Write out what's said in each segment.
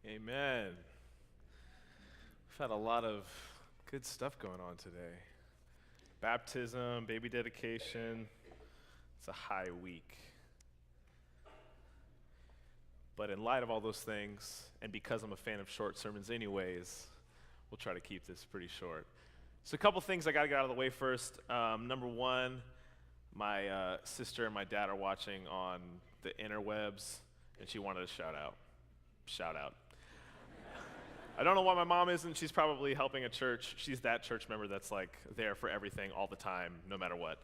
Amen. We've had a lot of good stuff going on today. Baptism, baby dedication. It's a high week. But in light of all those things, and because I'm a fan of short sermons anyways, we'll try to keep this pretty short. So a couple things I got to get out of the way first. Number one, my sister and my dad are watching on the interwebs, and she wanted to shout out. Shout out. I don't know why my mom isn't. She's probably helping a church. She's that church member that's like there for everything all the time, no matter what.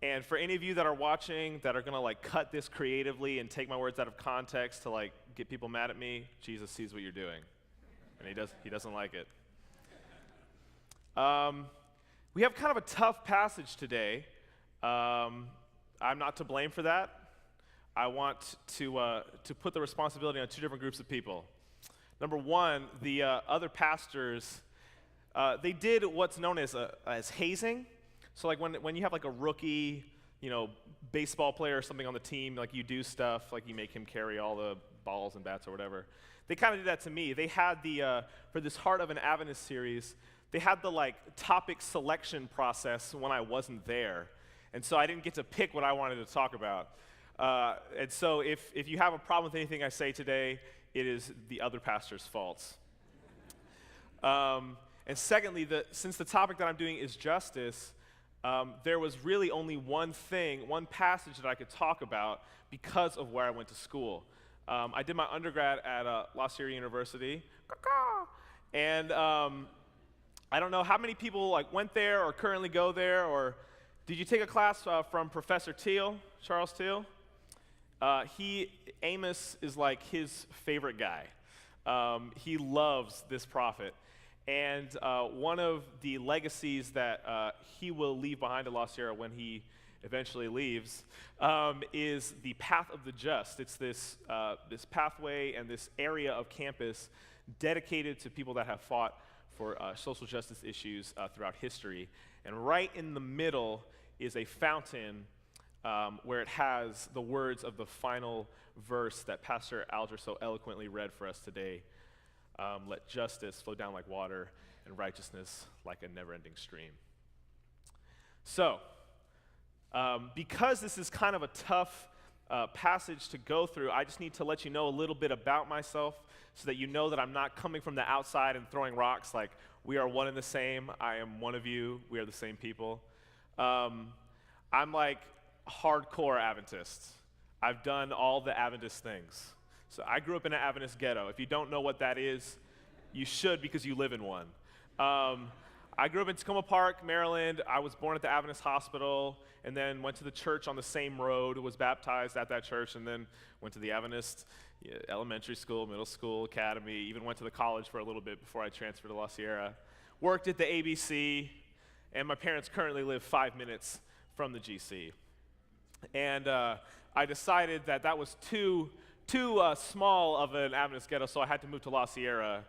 And for any of you that are watching that are going to like cut this creatively and take my words out of context to like get people mad at me, Jesus sees what you're doing. And he doesn't like it. We have kind of a tough passage today. I'm not to blame for that. I want to put the responsibility on two different groups of people. Number one, the other pastors, they did what's known as hazing. So like when you have like a rookie, baseball player or something on the team, like you do stuff, like you make him carry all the balls and bats or whatever. They kind of did that to me. They had for this Heart of an Adventist series, they had the like topic selection process when I wasn't there. And so I didn't get to pick what I wanted to talk about. And so if you have a problem with anything I say today, it is the other pastor's faults. And secondly, since the topic that I'm doing is justice, there was really only one passage that I could talk about because of where I went to school. I did my undergrad at La Sierra University, and I don't know how many people like went there or currently go there, or did you take a class from Professor Teal, Charles Teal? Amos is like his favorite guy. He loves this prophet. And one of the legacies that he will leave behind at La Sierra when he eventually leaves is the path of the just. It's this pathway and this area of campus dedicated to people that have fought for social justice issues throughout history. And right in the middle is a fountain where it has the words of the final verse that Pastor Azure so eloquently read for us today. Let justice flow down like water and righteousness like a never-ending stream. So, because this is kind of a tough passage to go through, I just need to let you know a little bit about myself so that you know that I'm not coming from the outside and throwing rocks like we are one and the same. I am one of you. We are the same people. I'm like hardcore Adventist. I've done all the Adventist things. So I grew up in an Adventist ghetto. If you don't know what that is, you should because you live in one. I grew up in Tacoma Park, Maryland. I was born at the Adventist Hospital and then went to the church on the same road, was baptized at that church, and then went to the Adventist elementary school, middle school, academy, even went to the college for a little bit before I transferred to La Sierra. Worked at the ABC, and my parents currently live 5 minutes from the GC. And I decided that was too small of an Adventist ghetto, so I had to move to La Sierra.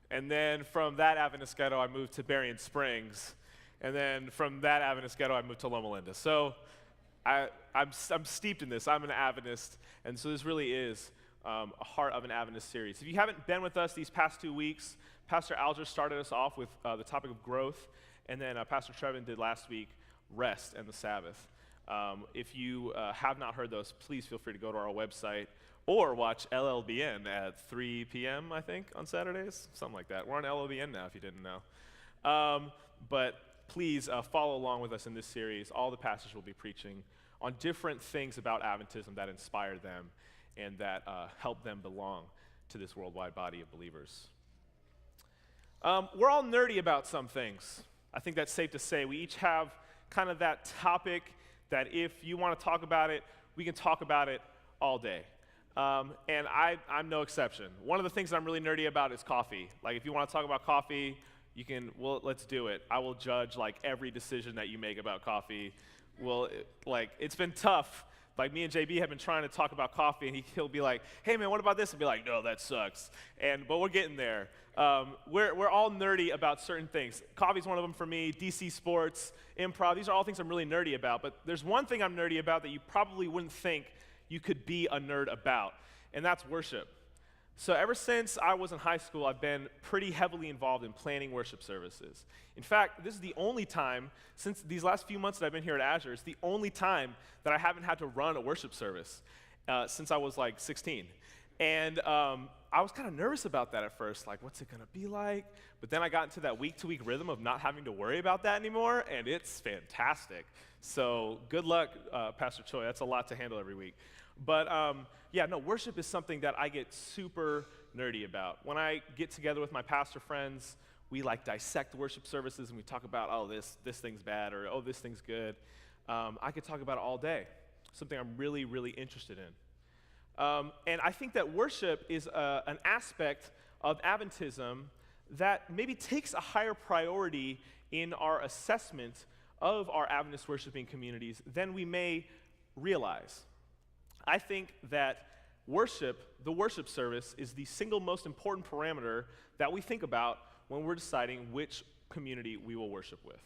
And then from that Adventist ghetto, I moved to Berrien Springs. And then from that Adventist ghetto, I moved to Loma Linda. So I'm steeped in this. I'm an Adventist, and so this really is a Heart of an Adventist series. If you haven't been with us these past 2 weeks, Pastor Alger started us off with the topic of growth, and then Pastor Trevin did last week, rest and the Sabbath. If you have not heard those, please feel free to go to our website or watch LLBN at 3 p.m., I think, on Saturdays, something like that. We're on LLBN now, if you didn't know. But please follow along with us in this series. All the pastors will be preaching on different things about Adventism that inspire them and that help them belong to this worldwide body of believers. We're all nerdy about some things. I think that's safe to say. We each have kind of that topic that if you want to talk about it, we can talk about it all day. And I'm no exception. One of the things I'm really nerdy about is coffee. Like, if you want to talk about coffee, let's do it. I will judge, like, every decision that you make about coffee. It's been tough. Like, me and JB have been trying to talk about coffee, and he'll be like, hey, man, what about this? And be like, no, that sucks. But we're getting there. We're all nerdy about certain things. Coffee's one of them for me. DC sports, improv, these are all things I'm really nerdy about. But there's one thing I'm nerdy about that you probably wouldn't think you could be a nerd about, and that's worship. So ever since I was in high school, I've been pretty heavily involved in planning worship services. In fact, this is the only time, since these last few months that I've been here at Azure, it's the only time that I haven't had to run a worship service since I was like 16. And I was kind of nervous about that at first, like, what's it going to be like? But then I got into that week-to-week rhythm of not having to worry about that anymore, and it's fantastic. So good luck, Pastor Choi. That's a lot to handle every week. But worship is something that I get super nerdy about. When I get together with my pastor friends, we like dissect worship services and we talk about, oh, this thing's bad, or oh, this thing's good. I could talk about it all day, something I'm really, really interested in. And I think that worship is an aspect of Adventism that maybe takes a higher priority in our assessment of our Adventist worshiping communities than we may realize. I think that the worship service, is the single most important parameter that we think about when we're deciding which community we will worship with.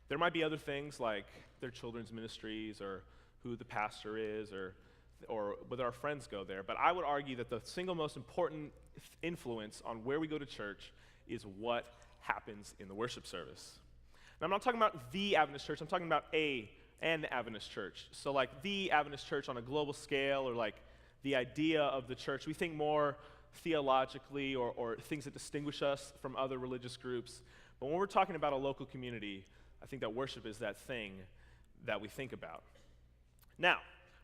There might be other things like their children's ministries or who the pastor is or whether our friends go there, but I would argue that the single most important influence on where we go to church is what happens in the worship service. Now, I'm not talking about the Adventist church, I'm talking about an Adventist church. So like the Adventist church on a global scale, or like the idea of the church. We think more theologically or things that distinguish us from other religious groups. But when we're talking about a local community, I think that worship is that thing that we think about. Now,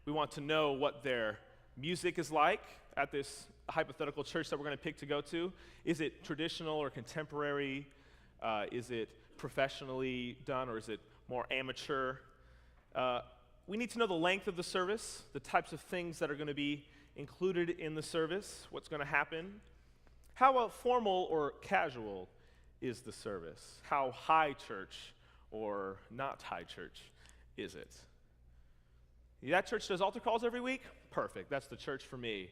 we want to know what their music is like at this hypothetical church that we're going to pick to go to. Is it traditional or contemporary? Is it professionally done, or is it more amateur? We need to know the length of the service, the types of things that are going to be included in the service, what's going to happen. How about formal or casual is the service? How high church or not high church is it? That church does altar calls every week? Perfect, that's the church for me.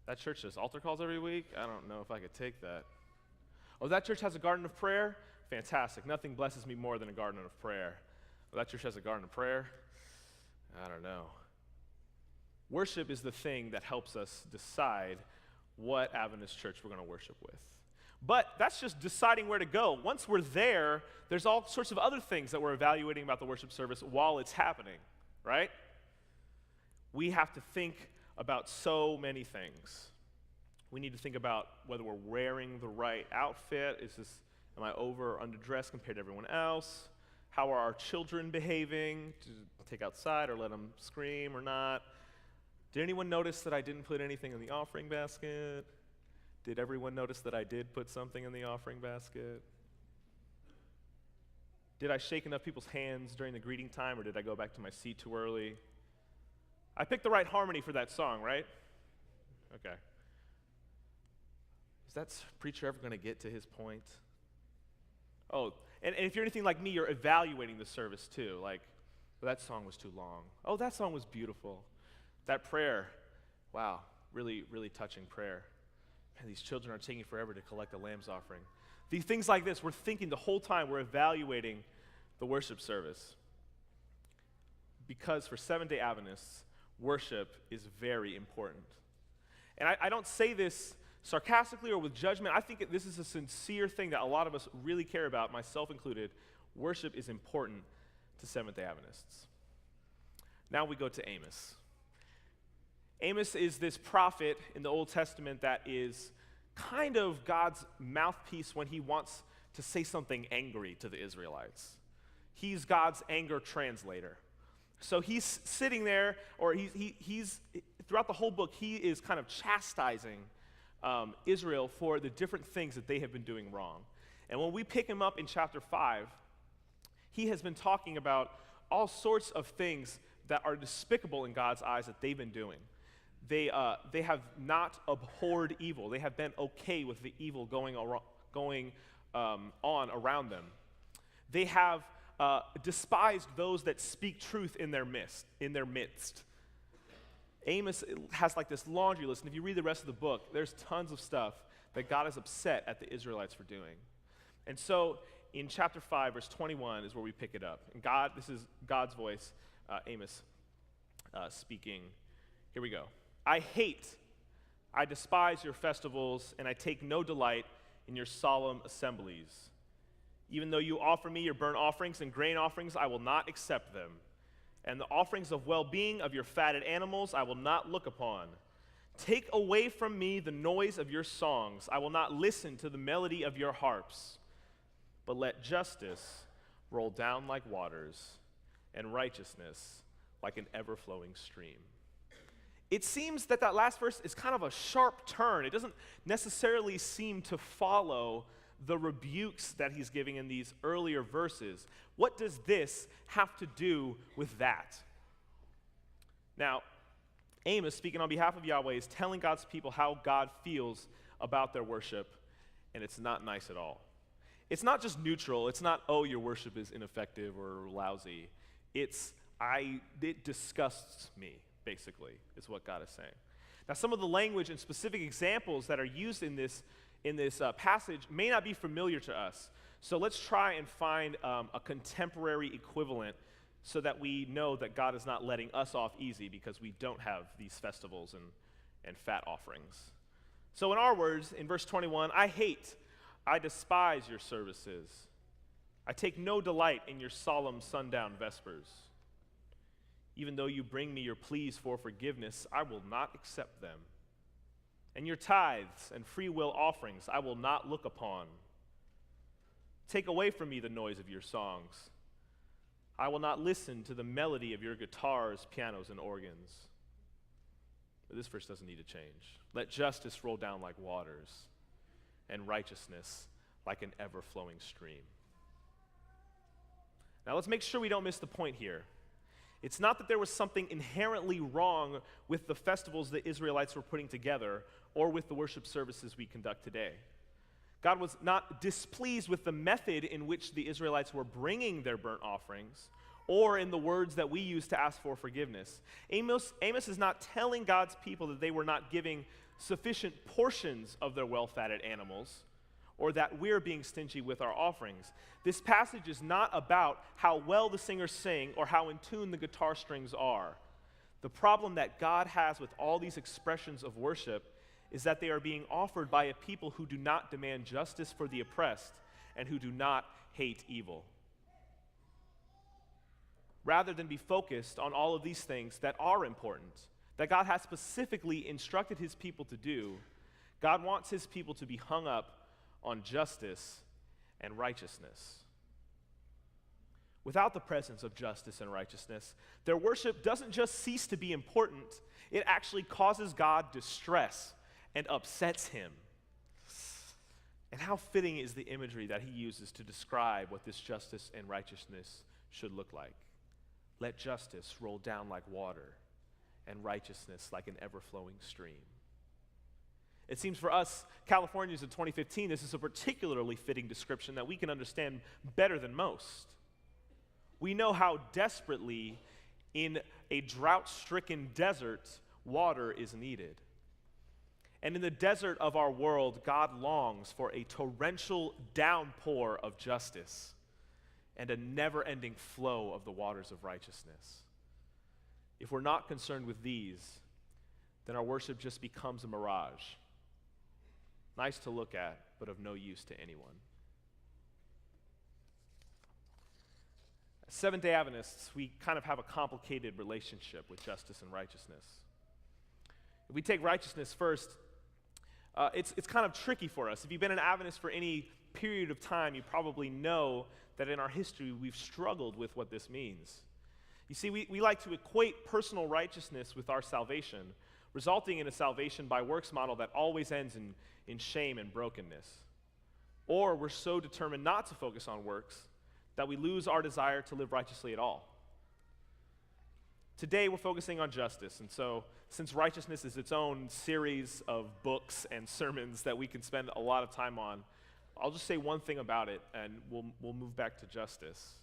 That church does altar calls every week? I don't know if I could take that. Oh, that church has a garden of prayer? Fantastic, nothing blesses me more than a garden of prayer. Well, that church has a garden of prayer? I don't know. Worship is the thing that helps us decide what Adventist church we're going to worship with. But that's just deciding where to go. Once we're there, there's all sorts of other things that we're evaluating about the worship service while it's happening, right? We have to think about so many things. We need to think about whether we're wearing the right outfit. Am I over or underdressed compared to everyone else? How are our children behaving? To take outside or let them scream or not? Did anyone notice that I didn't put anything in the offering basket? Did everyone notice that I did put something in the offering basket? Did I shake enough people's hands during the greeting time, or did I go back to my seat too early? I picked the right harmony for that song, right? Okay. Is that preacher ever going to get to his point? Oh, and if you're anything like me, you're evaluating the service too. Like, well, that song was too long. Oh, that song was beautiful. That prayer, wow, really, really touching prayer. Man, these children are taking forever to collect the lamb's offering. These things like this, we're thinking the whole time, we're evaluating the worship service. Because for Seventh-day Adventists, worship is very important. And I don't say this sarcastically or with judgment. I think this is a sincere thing that a lot of us really care about, myself included. Worship is important to Seventh-day Adventists. Now we go to Amos. Amos is this prophet in the Old Testament that is kind of God's mouthpiece when he wants to say something angry to the Israelites. He's God's anger translator. So he's sitting there, or he's throughout the whole book, he is kind of chastising Israel for the different things that they have been doing wrong. And when we pick him up in chapter 5, he has been talking about all sorts of things that are despicable in God's eyes that they've been doing. They have not abhorred evil. They have been okay with the evil going on around them. They have despised those that speak truth in their midst. Amos has like this laundry list, and if you read the rest of the book, there's tons of stuff that God is upset at the Israelites for doing. And so in chapter 5, verse 21 is where we pick it up. And this is God's voice, Amos speaking. Here we go. I hate I despise your festivals, and I take no delight in your solemn assemblies. Even though you offer me your burnt offerings and grain offerings, I will not accept them. And the offerings of well-being of your fatted animals I will not look upon. Take away from me the noise of your songs. I will not listen to the melody of your harps. But let justice roll down like waters, and righteousness like an ever-flowing stream. It seems that last verse is kind of a sharp turn. It doesn't necessarily seem to follow the rebukes that he's giving in these earlier verses. What does this have to do with that? Now, Amos, speaking on behalf of Yahweh, is telling God's people how God feels about their worship, and it's not nice at all. It's not just neutral. It's not, oh, your worship is ineffective or lousy. It disgusts me, basically, is what God is saying. Now, some of the language and specific examples that are used in this passage may not be familiar to us. So let's try and find a contemporary equivalent so that we know that God is not letting us off easy because we don't have these festivals and fat offerings. So in our words, in verse 21, I despise your services. I take no delight in your solemn sundown vespers. Even though you bring me your pleas for forgiveness, I will not accept them. And your tithes and free will offerings I will not look upon. Take away from me the noise of your songs. I will not listen to the melody of your guitars, pianos, and organs. But this verse doesn't need to change. Let justice roll down like waters, and righteousness like an ever-flowing stream. Now let's make sure we don't miss the point here. It's not that there was something inherently wrong with the festivals the Israelites were putting together or with the worship services we conduct today. God was not displeased with the method in which the Israelites were bringing their burnt offerings or in the words that we use to ask for forgiveness. Amos is not telling God's people that they were not giving sufficient portions of their well-fatted animals or that we're being stingy with our offerings. This passage is not about how well the singers sing or how in tune the guitar strings are. The problem that God has with all these expressions of worship is that they are being offered by a people who do not demand justice for the oppressed and who do not hate evil. Rather than be focused on all of these things that are important, that God has specifically instructed his people to do, God wants his people to be hung up on justice and righteousness. Without the presence of justice and righteousness, their worship doesn't just cease to be important, it actually causes God distress and upsets him. And how fitting is the imagery that he uses to describe what this justice and righteousness should look like. Let justice roll down like water, and righteousness like an ever-flowing stream. It seems for us, Californians in 2015, this is a particularly fitting description that we can understand better than most. We know how desperately, in a drought-stricken desert, water is needed. And in the desert of our world, God longs for a torrential downpour of justice and a never-ending flow of the waters of righteousness. If we're not concerned with these, then our worship just becomes a mirage. Nice to look at, but of no use to anyone. As Seventh-day Adventists, we kind of have a complicated relationship with justice and righteousness. If we take righteousness first, it's kind of tricky for us. If you've been an Adventist for any period of time, you probably know that in our history we've struggled with what this means. You see, we like to equate personal righteousness with our salvation, resulting in a salvation by works model that always ends in shame and brokenness. Or we're so determined not to focus on works that we lose our desire to live righteously at all. Today we're focusing on justice, and so since righteousness is its own series of books and sermons that we can spend a lot of time on, I'll just say one thing about it, and we'll move back to justice.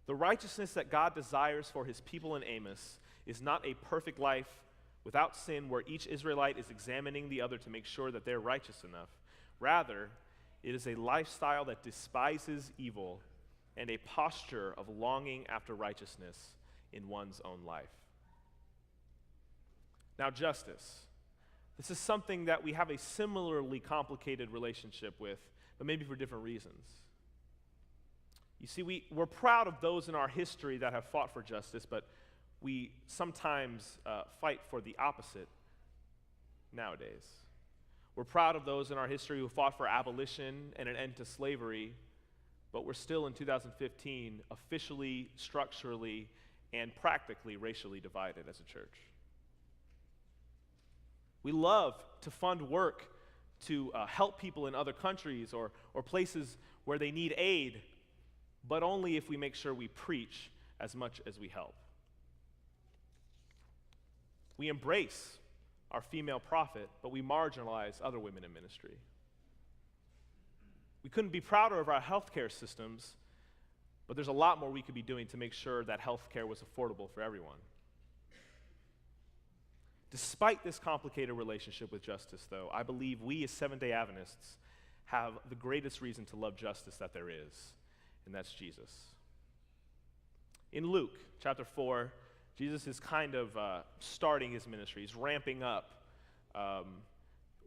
The righteousness that God desires for his people in Amos is not a perfect life without sin where each Israelite is examining the other to make sure that they're righteous enough. Rather, it is a lifestyle that despises evil and a posture of longing after righteousness in one's own life. Now, justice. This is something that we have a similarly complicated relationship with, but maybe for different reasons. You see, we're proud of those in our history that have fought for justice, but we sometimes fight for the opposite nowadays. We're proud of those in our history who fought for abolition and an end to slavery, but we're still in 2015 officially, structurally, and practically racially divided as a church. We love to fund work to help people in other countries or places where they need aid, but only if we make sure we preach as much as we help. We embrace our female prophet, but we marginalize other women in ministry. We couldn't be prouder of our healthcare systems, but there's a lot more we could be doing to make sure that healthcare was affordable for everyone. Despite this complicated relationship with justice, though, I believe we as Seventh-day Adventists have the greatest reason to love justice that there is, and that's Jesus. In Luke chapter 4, Jesus is kind of starting his ministry. He's ramping up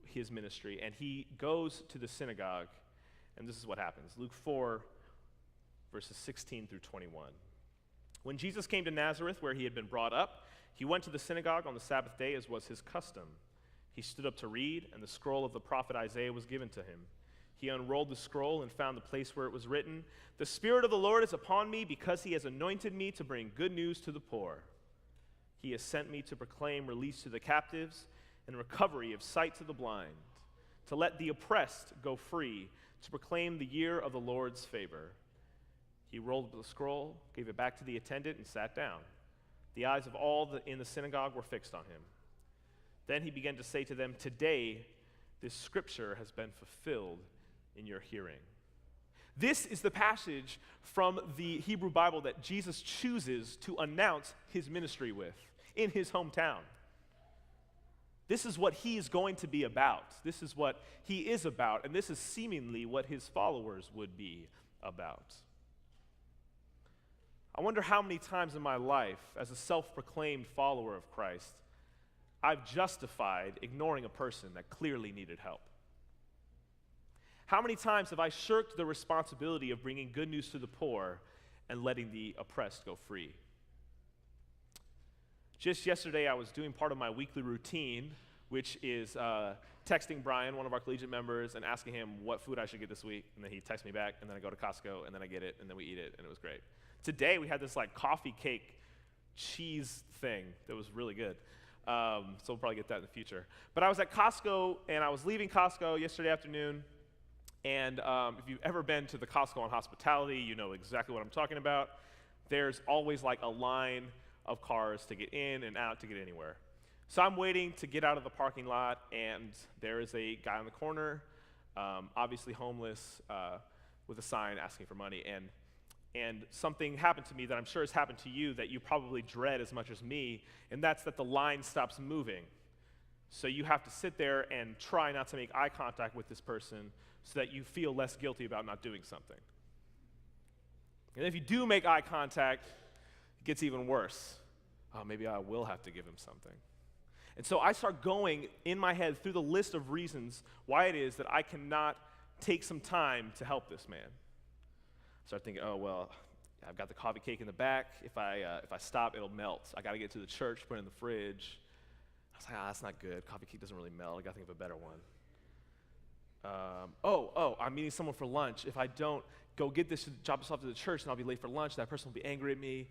his ministry, and he goes to the synagogue, and this is what happens. Luke 4, verses 16 through 21. When Jesus came to Nazareth, where he had been brought up, he went to the synagogue on the Sabbath day, as was his custom. He stood up to read, and the scroll of the prophet Isaiah was given to him. He unrolled the scroll and found the place where it was written, "The Spirit of the Lord is upon me, because he has anointed me to bring good news to the poor. He has sent me to proclaim release to the captives and recovery of sight to the blind, to let the oppressed go free, to proclaim the year of the Lord's favor." He rolled up the scroll, gave it back to the attendant, and sat down. The eyes of all in the synagogue were fixed on him. Then he began to say to them, "Today, this scripture has been fulfilled in your hearing." This is the passage from the Hebrew Bible that Jesus chooses to announce his ministry with in his hometown. This is what he is going to be about. This is what he is about, and this is seemingly what his followers would be about. I wonder how many times in my life, as a self-proclaimed follower of Christ, I've justified ignoring a person that clearly needed help. How many times have I shirked the responsibility of bringing good news to the poor and letting the oppressed go free? Just yesterday, I was doing part of my weekly routine, which is texting Brian, one of our collegiate members, and asking him what food I should get this week. And then he texts me back, and then I go to Costco, and then I get it, and then we eat it, and it was great. Today, we had this coffee cake cheese thing that was really good. So we'll probably get that in the future. But I was at Costco, and I was leaving Costco yesterday afternoon. And if you've ever been to the Costco on Hospitality, you know exactly what I'm talking about. There's always a line of cars to get in and out to get anywhere. So I'm waiting to get out of the parking lot, and there is a guy on the corner, obviously homeless, with a sign asking for money. And something happened to me that I'm sure has happened to you that you probably dread as much as me, and that's that the line stops moving. So you have to sit there and try not to make eye contact with this person so that you feel less guilty about not doing something. And if you do make eye contact, it gets even worse. Oh, maybe I will have to give him something. And so I start going in my head through the list of reasons why it is that I cannot take some time to help this man. I start thinking, oh, well, I've got the coffee cake in the back. If I stop, it'll melt. I got to get to the church, put it in the fridge. I was like, that's not good. Coffee cake doesn't really melt. I got to think of a better one. I'm meeting someone for lunch. If I don't go get this, drop this off to the church, and I'll be late for lunch, that person will be angry at me.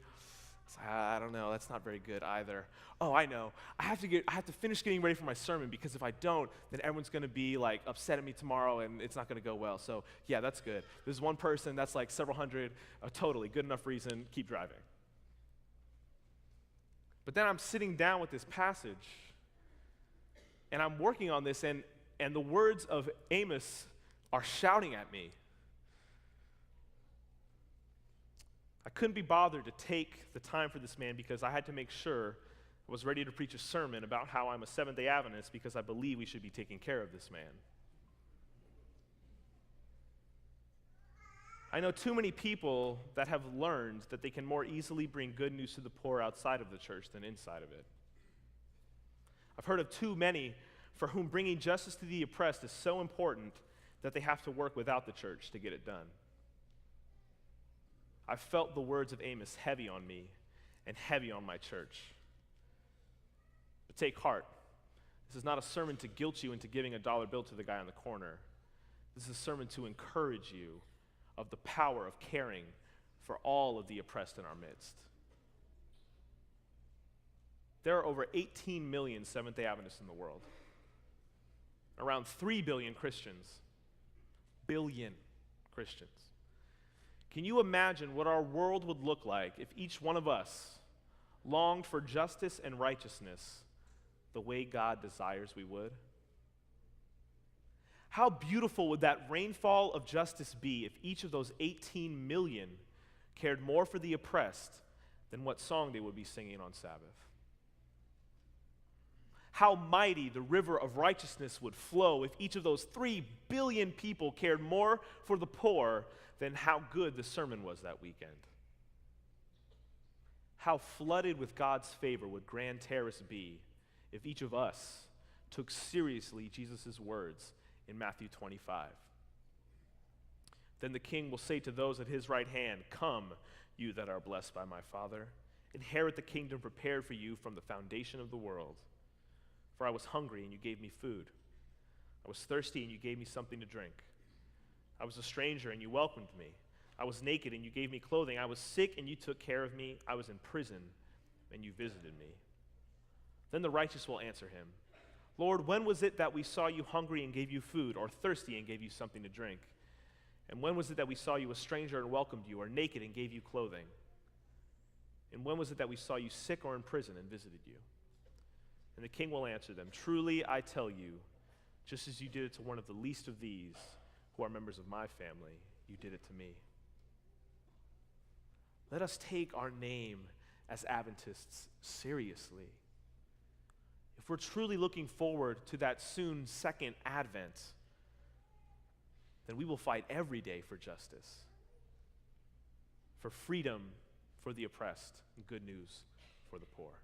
I don't know, that's not very good either. Oh, I know. I have to finish getting ready for my sermon, because if I don't, then everyone's going to be upset at me tomorrow, and it's not going to go well. So yeah, that's good. There's one person that's several hundred, totally good enough reason, keep driving. But then I'm sitting down with this passage, and I'm working on this, and the words of Amos are shouting at me. I couldn't be bothered to take the time for this man because I had to make sure I was ready to preach a sermon about how I'm a Seventh-day Adventist, because I believe we should be taking care of this man. I know too many people that have learned that they can more easily bring good news to the poor outside of the church than inside of it. I've heard of too many for whom bringing justice to the oppressed is so important that they have to work without the church to get it done. I felt the words of Amos heavy on me and heavy on my church. But take heart. This is not a sermon to guilt you into giving a dollar bill to the guy on the corner. This is a sermon to encourage you of the power of caring for all of the oppressed in our midst. There are over 18 million Seventh-day Adventists in the world. Around 3 billion Christians. Billion Christians. Can you imagine what our world would look like if each one of us longed for justice and righteousness the way God desires we would? How beautiful would that rainfall of justice be if each of those 18 million cared more for the oppressed than what song they would be singing on Sabbath? How mighty the river of righteousness would flow if each of those 3 billion people cared more for the poor than how good the sermon was that weekend. How flooded with God's favor would Grand Terrace be if each of us took seriously Jesus' words in Matthew 25. Then the king will say to those at his right hand, "Come, you that are blessed by my Father, inherit the kingdom prepared for you from the foundation of the world. For I was hungry, and you gave me food. I was thirsty, and you gave me something to drink. I was a stranger, and you welcomed me. I was naked, and you gave me clothing. I was sick, and you took care of me. I was in prison, and you visited me." Then the righteous will answer him, "Lord, when was it that we saw you hungry and gave you food, or thirsty and gave you something to drink? And when was it that we saw you a stranger and welcomed you, or naked and gave you clothing? And when was it that we saw you sick or in prison and visited you?" And the king will answer them, "Truly I tell you, just as you did it to one of the least of these who are members of my family, you did it to me." Let us take our name as Adventists seriously. If we're truly looking forward to that soon second advent, then we will fight every day for justice, for freedom for the oppressed, and good news for the poor.